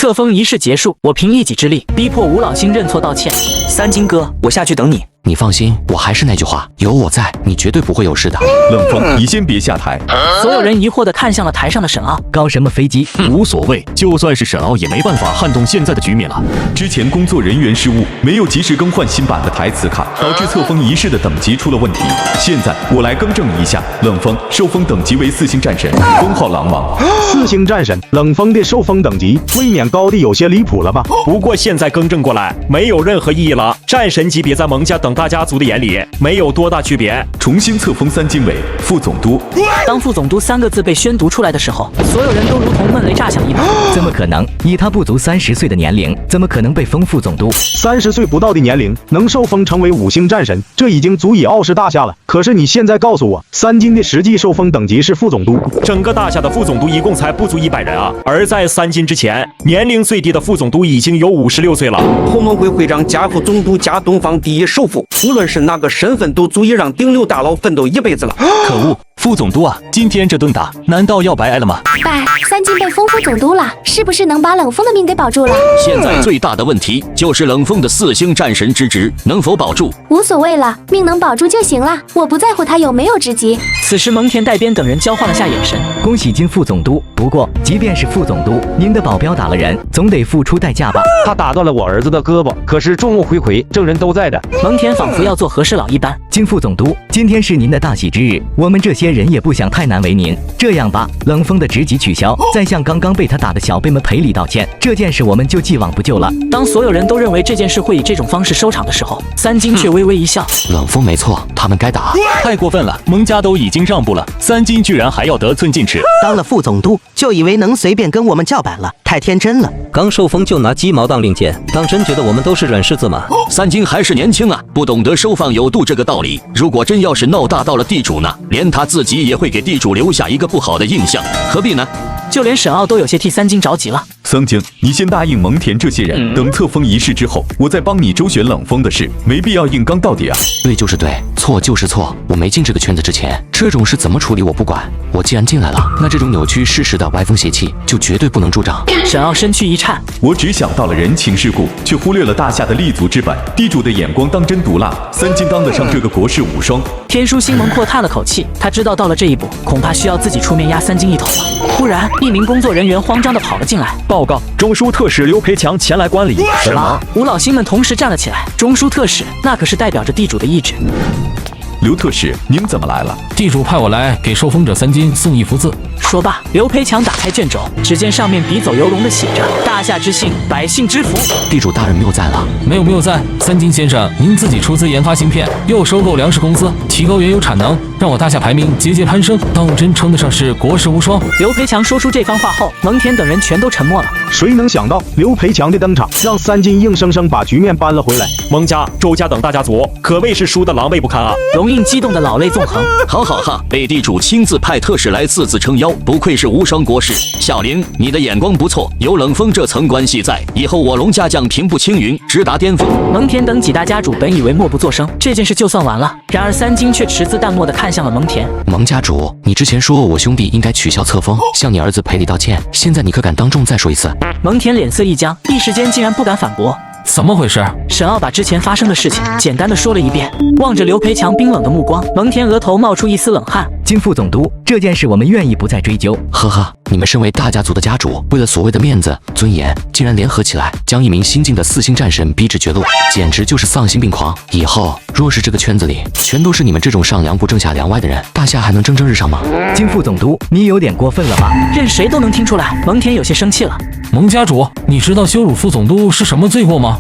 册封仪式结束，我凭一己之力逼迫吴老星认错道歉。三金哥，我下去等你。你放心，我还是那句话，有我在，你绝对不会有事的。冷风，你先别下台。所有人疑惑地看向了台上的沈傲，搞什么飞机？无所谓，就算是沈傲也没办法撼动现在的局面了。之前工作人员失误，没有及时更换新版的台词卡，导致册封仪式的等级出了问题。现在我来更正一下，冷风受封等级为4星战神，封号狼王。4星战神，冷风的受封等级未免高的有些离谱了吧？不过现在更正过来，没有任何意义了。战神级别在蒙家等大家族的眼里没有多大区别。重新册封3金为副总督。当副总督3个字被宣读出来的时候，所有人都如同闷雷炸响一般。怎么可能？以他不足30岁的年龄，怎么可能被封副总督？30岁不到的年龄能受封成为5星战神，这已经足以傲视大夏了。可是你现在告诉我，3金的实际受封等级是副总督，整个大夏的副总督一共才不足100人啊！而在3金之前，年龄最低的副总督已经有56岁了。红龙会会长加副总督加东方第一首富，无论是哪个身份，都足以让顶流大佬奋斗一辈子了。可恶！副总督啊，今天这顿打难道要白挨了吗？爸，3金被封副总督了，是不是能把冷风的命给保住了？现在最大的问题就是冷风的4星战神之职能否保住？无所谓了，命能保住就行了，我不在乎他有没有职级。此时蒙恬带边等人交换了下眼神。恭喜金副总督，不过即便是副总督，您的保镖打了人，总得付出代价吧？他打断了我儿子的胳膊，可是众目睽睽，证人都在的。蒙恬仿佛要做和事佬一般。金副总督，今天是您的大喜之日，我们这些人也不想太难为您。这样吧，冷风的职级取消，再向刚刚被他打的小辈们赔礼道歉，这件事我们就既往不咎了。当所有人都认为这件事会以这种方式收场的时候，3金却微微一笑。冷风没错，他们该打。太过分了，蒙家都已经让步了，3金居然还要得寸进尺。当了副总督就以为能随便跟我们叫板了，太天真了。刚受封就拿鸡毛当令箭，当真觉得我们都是软柿子吗？3金还是年轻啊，不懂得收放有度这个道理。如果真要是闹大到了地主呢，连他自己也会给地主留下一个不好的印象，何必呢？就连沈傲都有些替3金着急了。3金，你先答应蒙恬这些人，等册封仪式之后，我再帮你周旋冷风的事，没必要硬刚到底啊。对就是对，错就是错。我没进这个圈子之前，这种事怎么处理我不管。我既然进来了，那这种扭曲事实的歪风邪气就绝对不能助长。沈傲身躯一颤，我只想到了人情世故，却忽略了大夏的立足之本。地主的眼光当真毒辣，3金当得上这个国士无双。天书星蒙阔叹了口气，他知道到了这一步，恐怕需要自己出面压3金一头了。忽然，一名工作人员慌张地跑了进来，报告中书特使刘培强前来观礼。什么？吴老星们同时站了起来。中书特使，那可是代表着地主的意志。刘特使，您怎么来了？地主派我来给受封者3金送一幅字。说罢，刘培强打开卷轴，只见上面笔走游龙的写着“大夏之幸，百姓之福”。地主大人谬赞了。没有赞，3金先生，您自己出资研发芯片，又收购粮食公司，提高原油产能，让我大夏排名节节攀升，当真称得上是国士无双。刘培强说出这番话后，蒙恬等人全都沉默了。谁能想到刘培强的登场，让3金硬生生把局面扳了回来？蒙家、周家等大家族可谓是输得狼狈不堪啊！龙印激动的老泪纵横。好好哈，被地主亲自派特使来字字撑腰，不愧是无双国士。小玲，你的眼光不错，有冷风这层关系在，以后我龙家将平步青云，直达巅峰。蒙恬等几大家主本以为默不作声，这件事就算完了，然而3金却持字淡漠地看向了蒙恬。蒙家主，你之前说我兄弟应该取消册封，向你儿子赔礼道歉，现在你可敢当众再说一次？蒙恬脸色一僵，一时间竟然不敢反驳。怎么回事？沈傲把之前发生的事情简单的说了一遍，望着刘培强冰冷的目光，蒙恬额头冒出一丝冷汗。金副总督，这件事我们愿意不再追究。呵呵，你们身为大家族的家主，为了所谓的面子、尊严，竟然联合起来，将一名新晋的4星战神逼至绝路，简直就是丧心病狂。以后若是这个圈子里全都是你们这种上梁不正下梁歪的人，大夏还能蒸蒸日上吗？金副总督，你有点过分了吧？任谁都能听出来，蒙恬有些生气了。蒙家主，你知道羞辱副总督是什么罪过吗？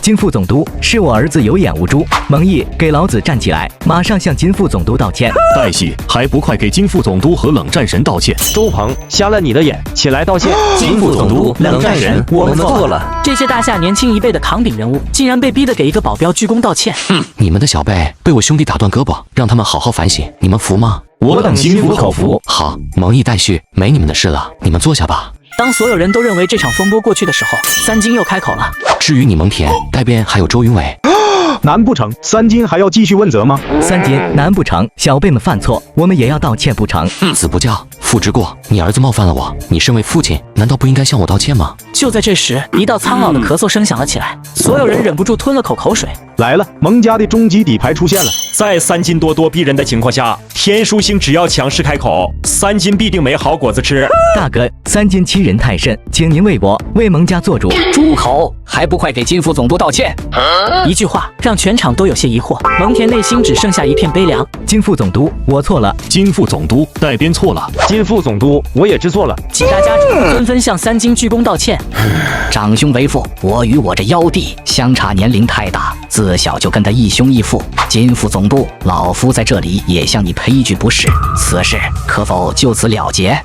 金副总督，是我儿子有眼无珠。蒙毅，给老子站起来，马上向金副总督道歉。黛西，还不快给金副总督和冷战神道歉！周鹏，瞎了你的眼，起来道歉！金副总督、冷战神，我们错了。这些大夏年轻一辈的扛鼎人物，竟然被逼得给一个保镖鞠躬道歉。你们的小辈被我兄弟打断胳膊，让他们好好反省，你们服吗？我等心服口服。好，蒙毅待续，没你们的事了，你们坐下吧。当所有人都认为这场风波过去的时候，3金又开口了。至于你蒙恬，带边还有周云伟。难不成3金还要继续问责吗？3金，难不成小辈们犯错，我们也要道歉不成？子不教，父之过。你儿子冒犯了我，你身为父亲，难道不应该向我道歉吗？就在这时，一道苍老的咳嗽声响了起来，所有人忍不住吞了口水。来了，蒙家的终极底牌出现了。在三金多咄逼人的情况下，天书星只要强势开口，三金必定没好果子吃。大哥，三金欺人太甚，请您为我为蒙家做主。住口！还不快给金副总督道歉！一句话让全场都有些疑惑。蒙恬内心只剩下一片悲凉。金副总督，我错了。金副总督带编错了。金副总督，我也知错了。几大家主纷纷向三金鞠躬道歉。长兄为父，我与我这幺弟相差年龄太大，自小就跟他一兄一父。金副总督，老夫在这里也向你赔一句不是，此事可否就此了结？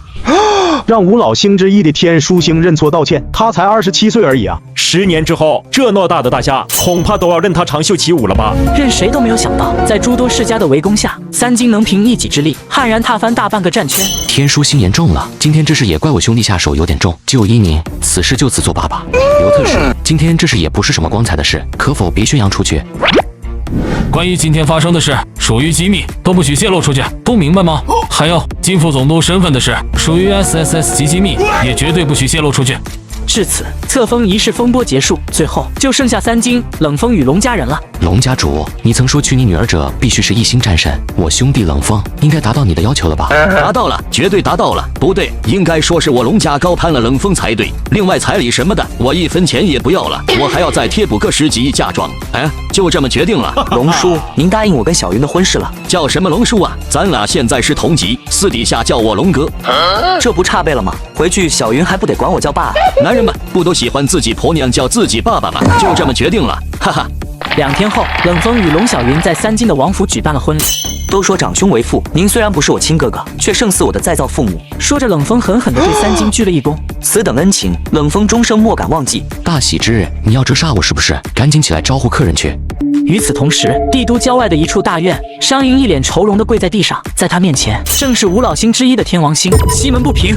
让五老星之一的天书星认错道歉，他才27岁而已啊！10年之后，这偌大的大夏恐怕都要任他长袖起舞了吧？任谁都没有想到，在诸多世家的围攻下，三金能凭一己之力悍然踏翻大半个战圈。天书星严重了，今天这事也怪我兄弟下手有点重，就依您，此事就此作罢吧。刘特使，今天这事也不是什么光彩的事，可否别宣扬出去？关于今天发生的事，属于机密，都不许泄露出去，都明白吗？还有金副总督身份的事，属于 SSS 级机密，也绝对不许泄露出去。至此，册封仪式风波结束，最后就剩下三金、冷风与龙家人了。龙家主，你曾说娶你女儿者必须是一星战神，我兄弟冷风应该达到你的要求了吧？达到了，绝对达到了。不对，应该说是我龙家高攀了冷风才对。另外彩礼什么的，我1分钱也不要了，我还要再贴补个10级嫁妆。哎，就这么决定了。龙叔，您答应我跟小云的婚事了？叫什么龙叔啊？咱俩现在是同级，私底下叫我龙哥。这不差辈了吗？回去小云还不得管我叫爸？男人们不都喜欢自己婆娘叫自己爸爸吗？就这么决定了，哈哈。2天后，冷风与龙小云在三金的王府举办了婚礼。都说长兄为父，您虽然不是我亲哥哥，却胜似我的再造父母。说着，冷风狠狠地对三金鞠了一躬。此等恩情，冷风终生莫敢忘记。大喜之日，你要折杀我是不是？赶紧起来招呼客人去。与此同时，帝都郊外的一处大院，商银一脸愁容地跪在地上，在他面前正是五老星之一的天王星西门不平。